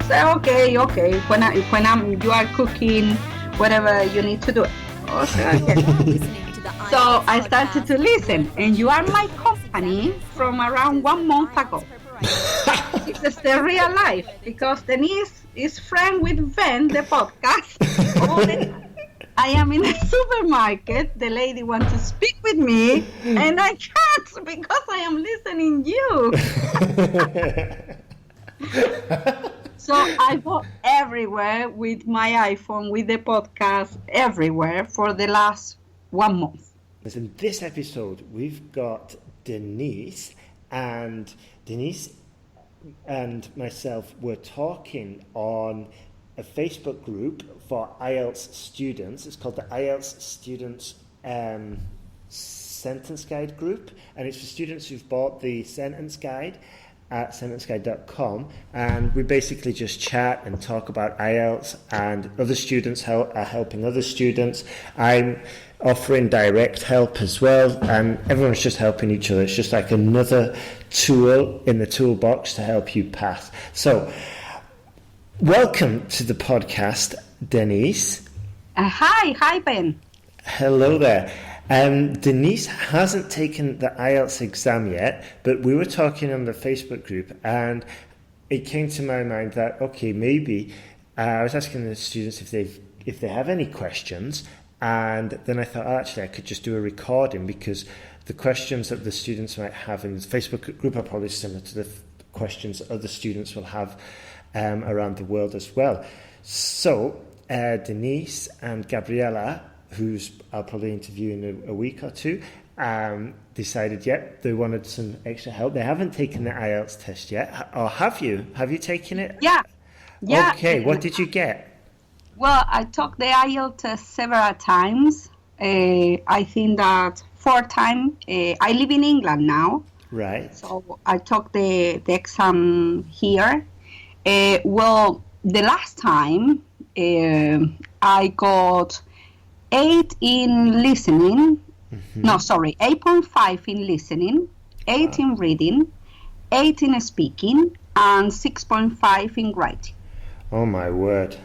say, okay. You are cooking, whatever you need to do. Okay. So I started to listen, and you are my company from around 1 month ago. This is the real life, because Denise is friend with Ben, the podcast. I am in a supermarket. The lady wants to speak with me, and I can't because I am listening you. So I go everywhere with my iPhone, with the podcast, everywhere for the last 1 month. In this episode, we've got Denise and myself were talking on a Facebook group for IELTS students. It's called the IELTS Students Sentence Guide group, and it's for students who've bought the sentence guide at sentenceguide.com, and we basically just chat and talk about IELTS, and other students are helping other students. I'm offering direct help as well, and everyone's just helping each other. It's just like another tool in the toolbox to help you pass. So, welcome to the podcast, Denise. Hi, Ben. Hello there. Denise hasn't taken the IELTS exam yet, but we were talking on the Facebook group, and it came to my mind that, okay, maybe I was asking the students if they have any questions, and then I thought, actually, I could just do a recording, because the questions that the students might have in the Facebook group are probably similar to the questions that other students will have around the world as well. So, Denise and Gabriella, who's I'll probably interview in a week or two, decided, they wanted some extra help. They haven't taken the IELTS test yet, or have you? Have you taken it? Yeah. Okay, what did you get? Well, I took the IELTS test several times. I think that 4 times. I live in England now. Right. So I took the exam here. Well, the last time I got 8 in listening. Mm-hmm. No, sorry, 8.5 in listening, 8 in reading, 8 in speaking, and 6.5 in writing. Oh my word.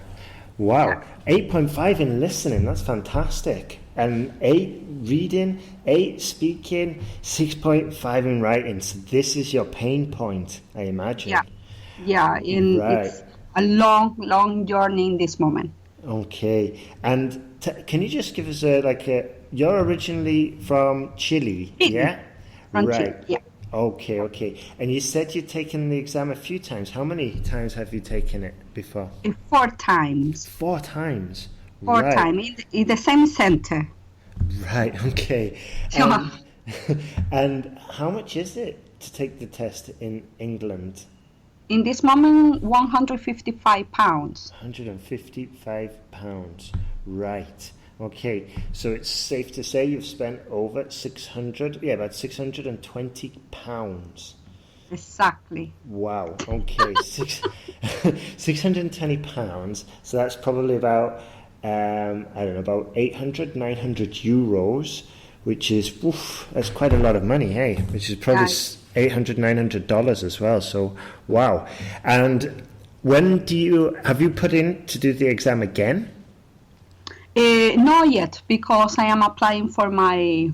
Wow. 8.5 in listening, that's fantastic. And 8 reading, 8 speaking, 6.5 in writing. So this is your pain point, I imagine. Yeah, it's a long journey in this moment. Okay. And can you just give us you're originally from Chile, yeah? From Chile, yeah. Okay. And you said you'd taken the exam a few times. How many times have you taken it before? 4 times. 4 times? 4 times, in the same center. Right, okay. And how much is it to take the test in England? In this moment, £155. £155, right. Okay, so it's safe to say you've spent over about £620. Exactly. Wow, okay, £620, so that's probably about, about 800, 900 euros, which is, that's quite a lot of money, hey? Which is probably $800, $900 as well, so wow. And when have you put in to do the exam again? Not yet, because I am applying for my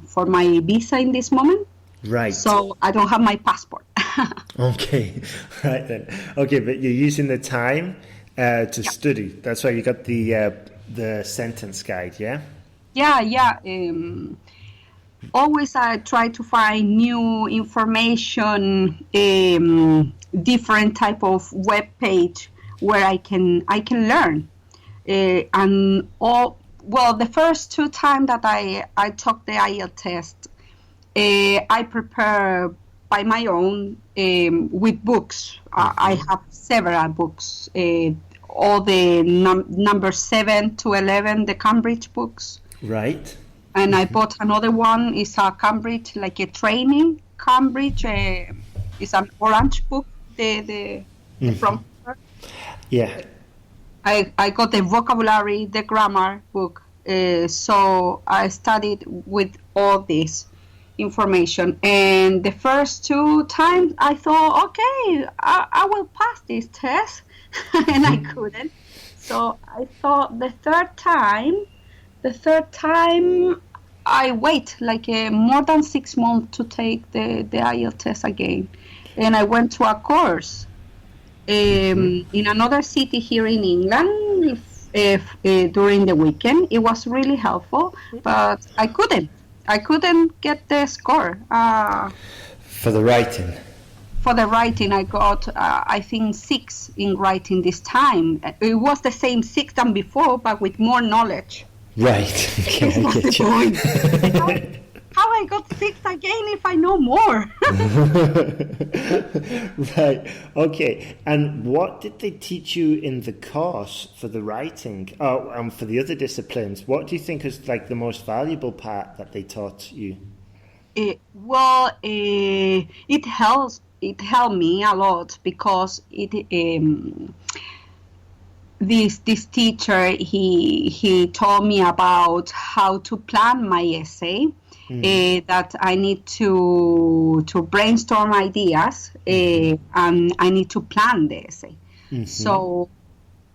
visa in this moment. Right. So I don't have my passport. Okay, right then. Okay, but you're using the time to study. That's why you got the sentence guide, yeah? Yeah. Always I try to find new information, different type of web page where I can learn. The first 2 times that I took the IELTS test, I prepare by my own with books. I have several books, all the number 7 to 11, the Cambridge books. Right. And I bought another one. It's a Cambridge, like a training. Cambridge is an orange book. The from. Yeah. I got the vocabulary, the grammar book. So I studied with all this information. And the first 2 times I thought, okay, I will pass this test. and I couldn't. So I thought the third time I wait like more than 6 months to take the IELTS test again. And I went to a course in another city here in England during the weekend. It was really helpful, but I couldn't get the score. For the writing? For the writing, I got, I think, 6 in writing this time. It was the same 6 than before, but with more knowledge. Right. Okay, I get you. How I got 6 again if I know more? Right. Okay. And what did they teach you in the course for the writing? Oh, and for the other disciplines, what do you think is like the most valuable part that they taught you? It helped me a lot because this teacher he told me about how to plan my essay. That I need to brainstorm ideas and I need to plan the essay. So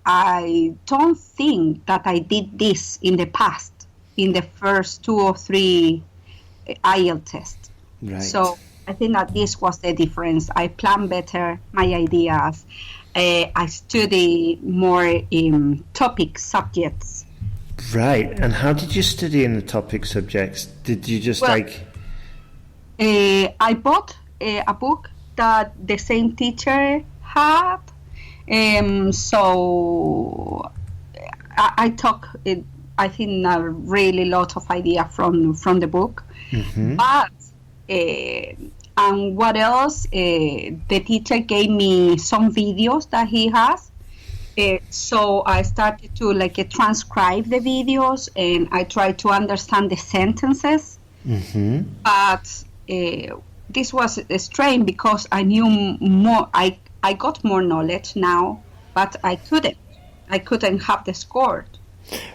I don't think that I did this in the past, in the first 2 or 3 IELTS tests. Right. So I think that this was the difference. I plan better my ideas. I study more in topic subjects. Right. And how did you study in the topic subjects? Did you just I bought a book that the same teacher had. So I took, I think, a really lot of idea from the book. But, and what else? The teacher gave me some videos that he has. So I started to transcribe the videos and I tried to understand the sentences. But this was strange because I knew more. I got more knowledge now, but I couldn't have the score.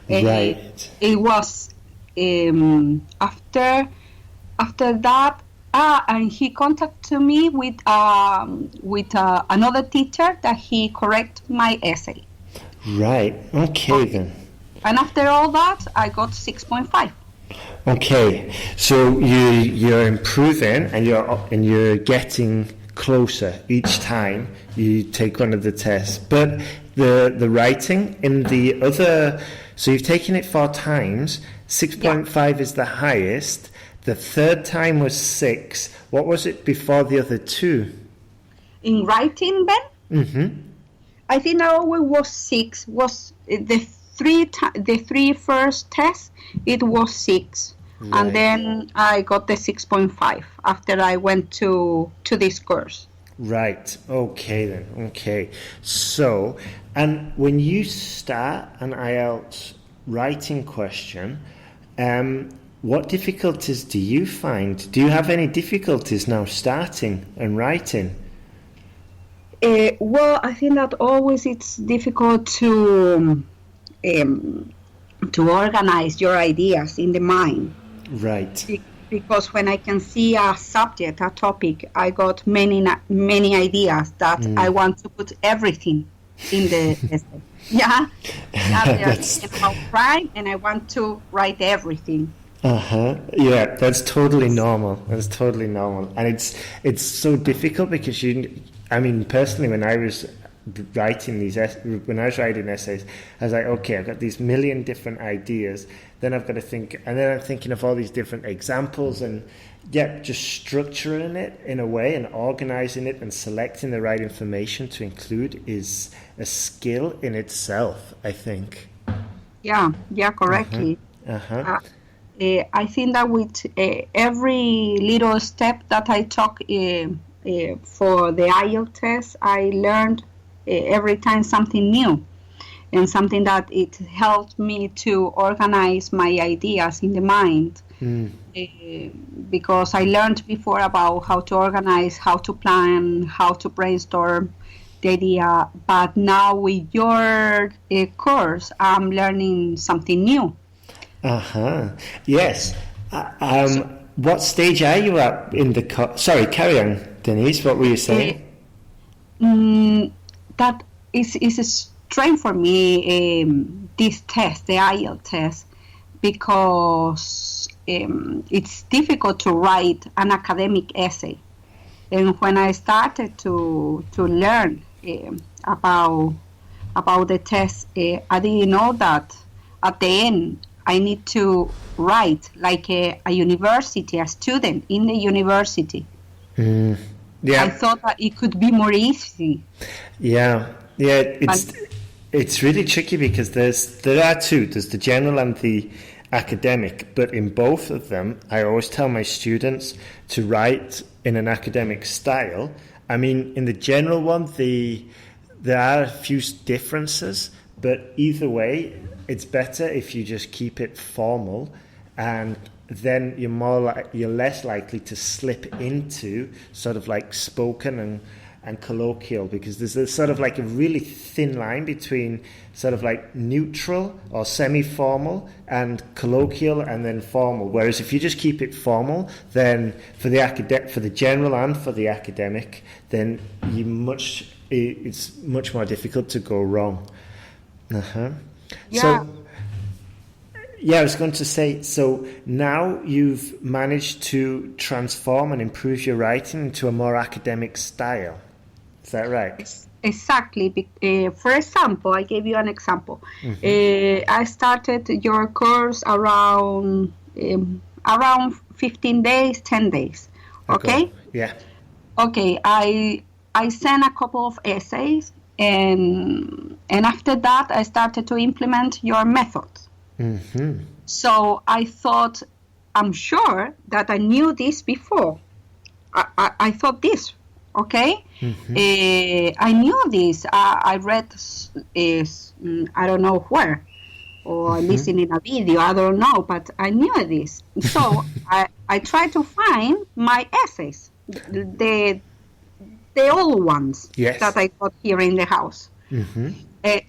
Right. It was after that. And he contacted me with another teacher that he correct my essay. Right. Okay then. And after all that, I got 6.5. Okay. So you're improving and you're getting closer each time you take one of the tests. But the writing in the other, so you've taken it 4 times. 6.5 is the highest. The third time was 6. What was it before the other 2? In writing, Ben? I think I always was 6. Was the 3 first tests? It was 6, right. And then I got the 6.5 after I went to this course. Right. Okay then. Okay. So, and when you start an IELTS writing question, what difficulties do you find? Do you have any difficulties now starting and writing? Well, I think that always it's difficult to organize your ideas in the mind. Right. Because when I can see a subject, a topic, I got many ideas that I want to put everything in the essay. Yeah. That's about crime, and I want to write everything. Yeah, that's totally normal. That's totally normal, and it's so difficult because personally, when I was writing writing essays, I was like, okay, I've got these million different ideas. Then I've got to think, and then I'm thinking of all these different examples, and just structuring it in a way and organizing it and selecting the right information to include is a skill in itself, I think. Yeah, correctly. I think that with every little step that I took for the IELTS test, I learned every time something new and something that it helped me to organize my ideas in the mind. Because I learned before about how to organize, how to plan, how to brainstorm the idea. But now with your course, I'm learning something new. Yes. What stage are you at in the Sorry, carry on, Denise. What were you saying? That it's a strain for me, this test, the IELTS test, because it's difficult to write an academic essay. And when I started to learn about the test, I didn't know that at the end I need to write like a university, a student in the university. Yeah. I thought that it could be more easy. Yeah. It's really tricky because there are two. There's the general and the academic, but in both of them, I always tell my students to write in an academic style. I mean, in the general one, there are a few differences, but either way, it's better if you just keep it formal, and then you're less likely to slip into sort of like spoken and colloquial, because there's a sort of like a really thin line between sort of like neutral or semi-formal and colloquial and then formal. Whereas if you just keep it formal, then for the general and for the academic, then it's much more difficult to go wrong. Yeah. So, I was going to say, so now you've managed to transform and improve your writing into a more academic style. Is that right? Exactly. For example, I gave you an example. I started your course around 15 days, 10 days. Okay? Yeah. Okay, I sent a couple of essays, and after that, I started to implement your methods. So I thought, I'm sure that I knew this before. I thought this, okay? I knew this. I read, I don't know where, or listened in a video, I don't know, but I knew this. So I tried to find my essays, the old ones that I got here in the house.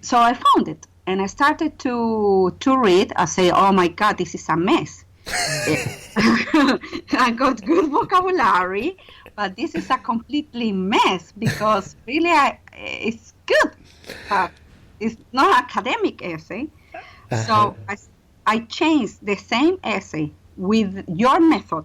So I found it, and I started to read. I say, oh my God, this is a mess. I got good vocabulary, but this is a completely mess, because really it's good. It's not academic essay. So I changed the same essay with your method.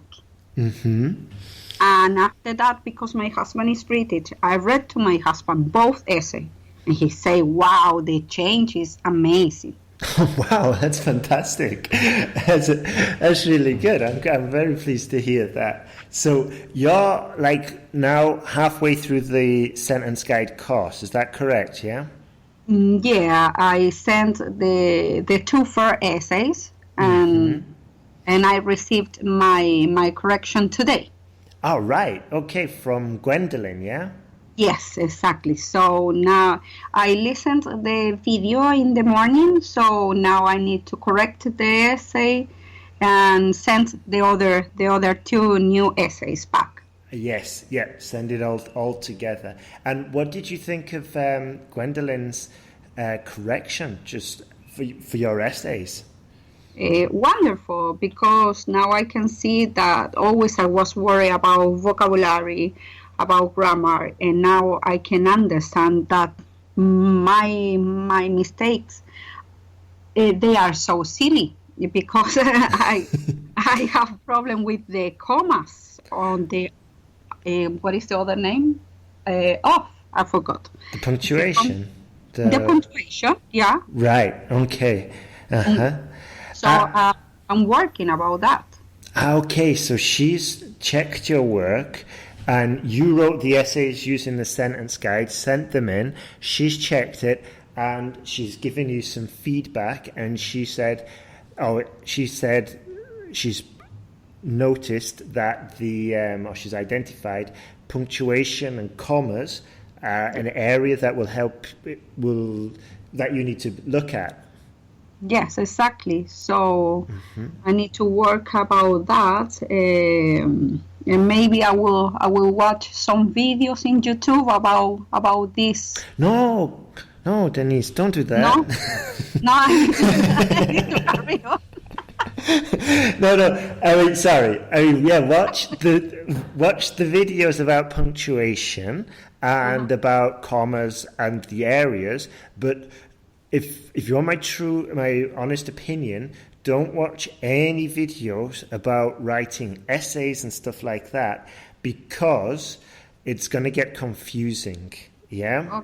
And after that, because my husband is British, I read to my husband both essays. And he said, wow, the change is amazing. Wow, that's fantastic. That's really good. I'm very pleased to hear that. So you're like now halfway through the sentence guide course. Is that correct? Yeah? Yeah, I sent the two first essays, and I received my correction today. Oh, right. Okay, from Gwendolyn, yeah? Yes, exactly. So now I listened to the video in the morning, so now I need to correct the essay and send the other two new essays back. Yes, yeah, send it all together. And what did you think of Gwendolyn's correction just for your essays? Wonderful, because now I can see that always I was worried about vocabulary, about grammar, and now I can understand that my mistakes, they are so silly, because I have problem with the commas on the what is the other name? I forgot. The punctuation. The punctuation, yeah. Right. Okay. So I'm working about that. Okay, so she's checked your work, and you wrote the essays using the sentence guide, sent them in. She's checked it, and she's given you some feedback. And she said she's noticed that or she's identified punctuation and commas are an area that that you need to look at. Yes, exactly. So I need to work about that, and maybe I will watch some videos in YouTube about this. No, Denise, don't do that. No, I need to carry on. No. I mean, sorry. I mean, yeah. Watch the videos about punctuation and about commas and the areas. But if you want my honest opinion, don't watch any videos about writing essays and stuff like that, because it's going to get confusing. Yeah,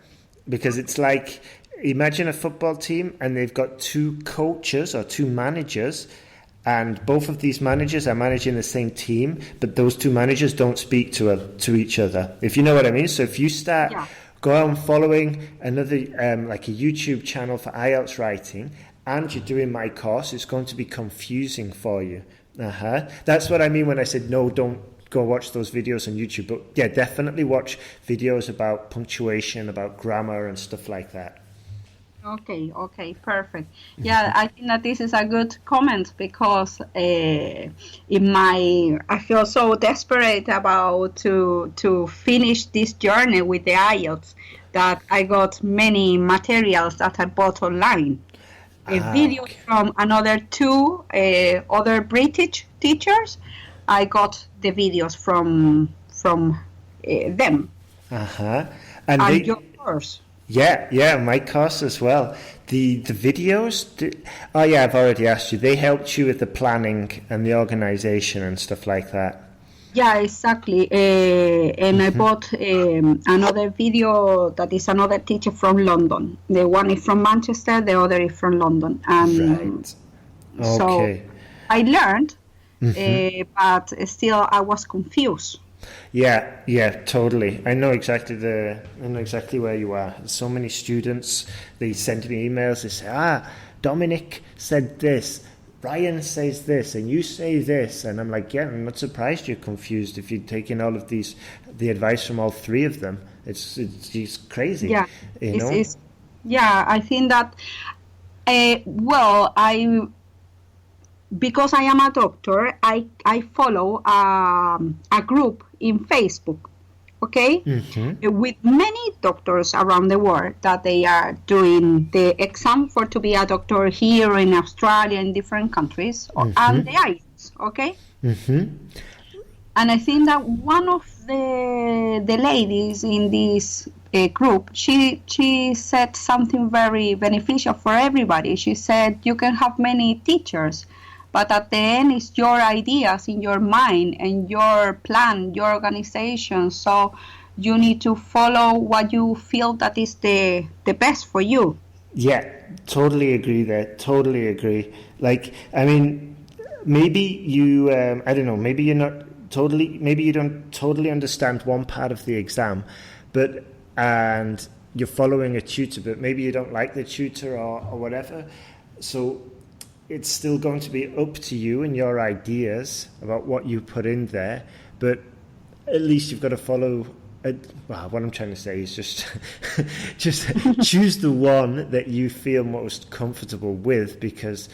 because it's like, imagine a football team and they've got two coaches or two managers, and both of these managers are managing the same team, but those two managers don't speak to each other, if you know what I mean. So if you start go out and following another like a YouTube channel for IELTS writing, and you're doing my course, it's going to be confusing for you. That's what I mean when I said no, don't go watch those videos on YouTube. But yeah, definitely watch videos about punctuation, about grammar and stuff like that. Okay, perfect. Yeah, I think that this is a good comment, because I feel so desperate about to finish this journey with the IELTS that I got many materials that I bought online. Videos from another two other British teachers. I got the videos from them. And your course. Yeah, my course as well. The videos, I've already asked you. They helped you with the planning and the organisation and stuff like that. Yeah, exactly. And I bought another video that is another teacher from London. The one is from Manchester, the other is from London. Right. Okay. So I learned, but still I was confused. Yeah, totally. I know exactly where you are. So many students, they send me emails. They say, Dominic said this, Brian says this, and you say this, and I'm like, yeah, I'm not surprised you're confused if you're taking all of the advice from all three of them. It's crazy. Yeah, you know. I think that. Because I am a doctor, I follow a group in Facebook, okay, with many doctors around the world that they are doing the exam to be a doctor here in Australia, in different countries, and the IELTS, okay? And I think that one of the ladies in this group, she said something very beneficial for everybody. She said, you can have many teachers, but at the end, it's your ideas in your mind and your plan, your organization. So you need to follow what you feel that is the best for you. Yeah, totally agree there. Totally agree. Like, I mean, maybe you, I don't know, maybe you don't totally understand one part of the exam, and you're following a tutor, but maybe you don't like the tutor or whatever. So it's still going to be up to you and your ideas about what you put in there, but at least you've got to follow. What I'm trying to say is just choose the one that you feel most comfortable with, because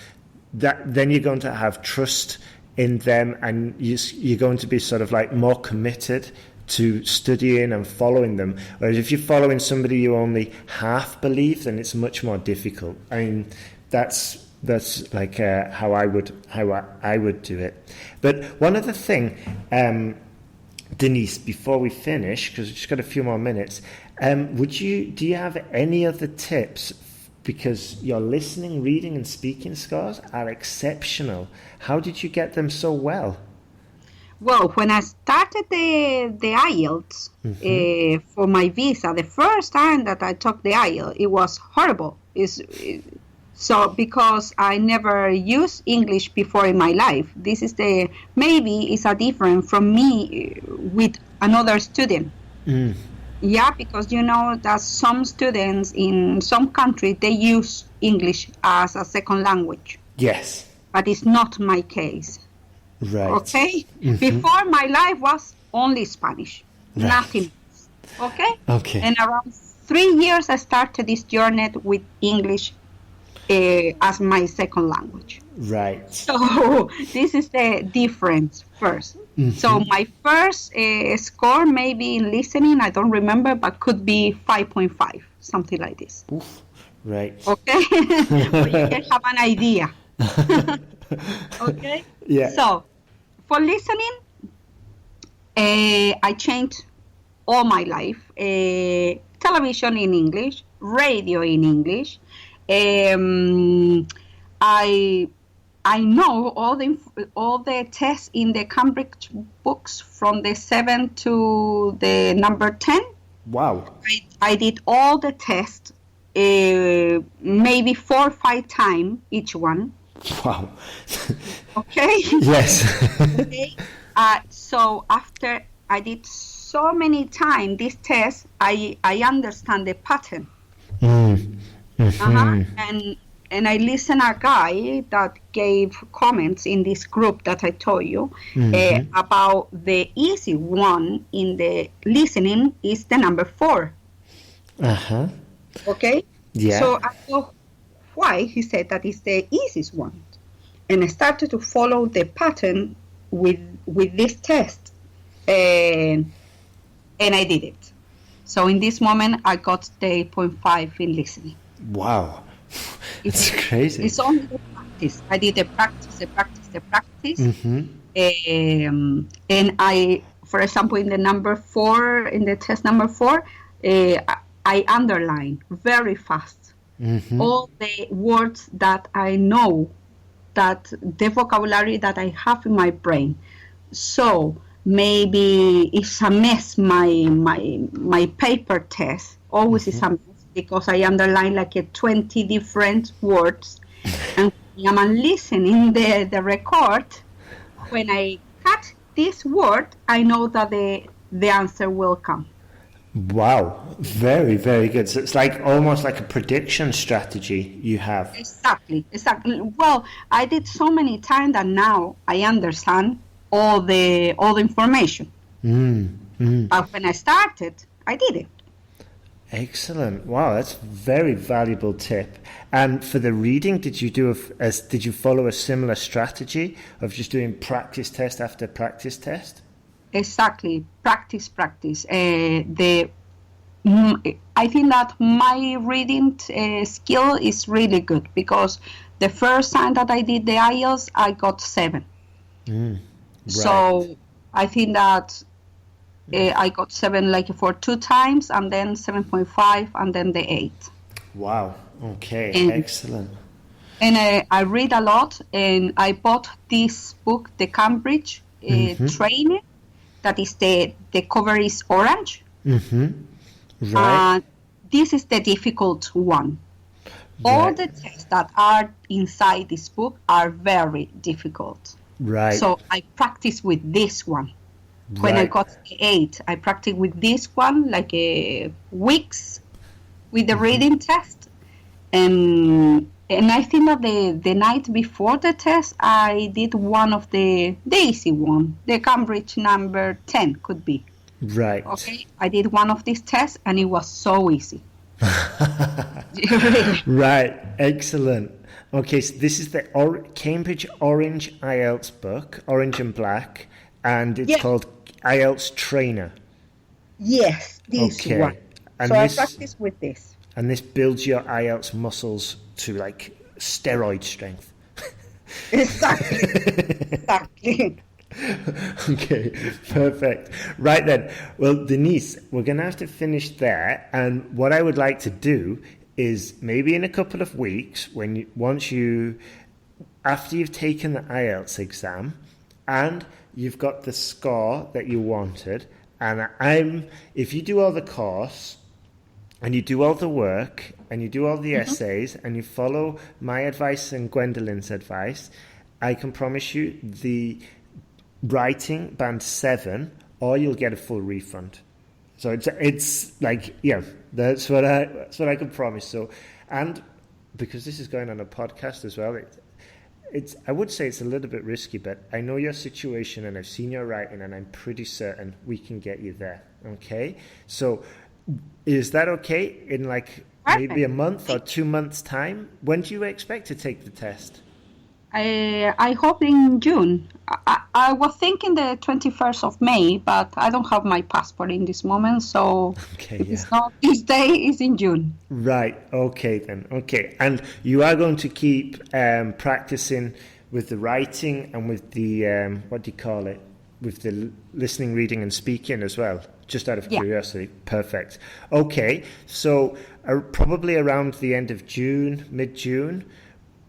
then you're going to have trust in them, and you're going to be sort of like more committed to studying and following them. Whereas if you're following somebody you only half believe, then it's much more difficult. I mean, that's like how I would do it. But one other thing, Denise, before we finish, because we've just got a few more minutes, do you have any other tips? Because your listening, reading and speaking scores are exceptional. How did you get them so well? Well, when I started the IELTS for my visa, the first time that I took the IELTS, it was horrible. So because I never used English before in my life, this is maybe it's a different from me with another student. Yeah, because you know that some students in some countries, they use English as a second language. Yes. But it's not my case. Right. Okay? Before, my life was only Spanish. Right. Nothing else. Okay? And around 3 years, I started this journey with English as my second language. Right. So this is the difference first. So my first score, maybe in listening, I don't remember, but could be 5.5, something like this. Oof. Right. Okay? But you can have an idea. Okay? Yeah. So, for listening, I changed all my life. Television in English, radio in English. I I know all the tests in the Cambridge books from the 7 to the number 10. Wow. I did all the tests, maybe 4 or 5 times each one. Wow. Okay. Yes. Okay. So after I did so many times this test, I understand the pattern. And I listen a guy that gave comments in this group that I told you about the easy one in the listening is the number 4. Uh-huh. Okay? Yeah. So I thought, why? He said that is the easiest one. And I started to follow the pattern with this test. And I did it. So in this moment, I got the 8.5 in listening. Wow. It's crazy. It's only the practice. I did the practice. And I, for example, in the number 4, in the test number 4, I underline very fast all the words that I know, that the vocabulary that I have in my brain. So maybe it's a mess, my paper test always is a mess, because I underline like 20 different words. And when I'm listening the record, when I cut this word, I know that the answer will come. Wow. Very, very good. So it's like almost like a prediction strategy you have. Exactly. Well, I did so many times that now I understand all the information. But when I started, I did it. Excellent. Wow, that's a very valuable tip. And for the reading, did you follow a similar strategy of just doing practice test after practice test? Exactly. Practice. I think that my reading skill is really good, because the first time that I did the IELTS, I got 7. Right. So I think that I got 7 like for 2 times, and then 7.5, and then the 8. Wow. Okay. Excellent. And I read a lot, and I bought this book, the Cambridge Training. That is the cover is orange. Right. This is the difficult one. Right. All the tests that are inside this book are very difficult. Right. So I practice with this one. When I got the 8, I practiced with this one like weeks with the reading test. And I think that the night before the test, I did one of the easy one, the Cambridge number 10 could be. Right. Okay, I did one of these tests, and it was so easy. Really. Right. Excellent. Okay, so this is the Cambridge Orange IELTS book, Orange and Black, and it's called IELTS Trainer. Yes, this one. And so I practice with this. And this builds your IELTS muscles to like steroid strength. Exactly. Okay, perfect. Right then. Well, Denise, we're going to have to finish there. And what I would like to do is maybe in a couple of weeks, after you've taken the IELTS exam and you've got the score that you wanted, and if you do all the course and you do all the work and you do all the essays and you follow my advice and Gwendolyn's advice, I can promise you the writing band 7, or you'll get a full refund. So it's like, yeah, that's what I can promise. So, and because this is going on a podcast as well, I would say it's a little bit risky, but I know your situation and I've seen your writing, and I'm pretty certain we can get you there. Okay, so is that okay? In like maybe a month or 2 months' time, when do you expect to take the test? I hope in June. I was thinking the 21st of May, but I don't have my passport in this moment, so if it's not this day, it's in June. Right, okay then, okay. And you are going to keep practicing with the writing and with the, what do you call it, with the listening, reading and speaking as well, just out of curiosity. Perfect. Okay, so probably around the end of June, mid-June,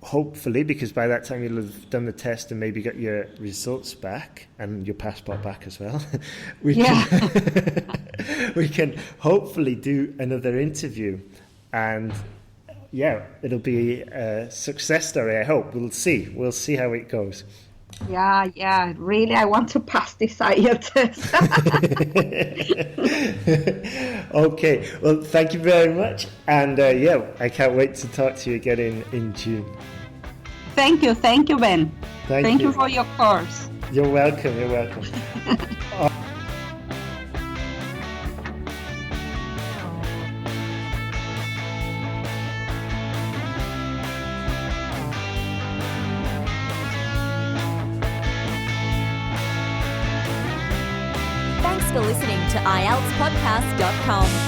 hopefully, because by that time you'll have done the test and maybe got your results back and your passport back as well. we can hopefully do another interview, and it'll be a success story, I hope. We'll see how it goes. Yeah, really, I want to pass this IELTS test. Okay, well, thank you very much, and I can't wait to talk to you again in June. Thank you, Ben. Thank you for your course. You're welcome. Thanks for listening to IELTSPodcast.com.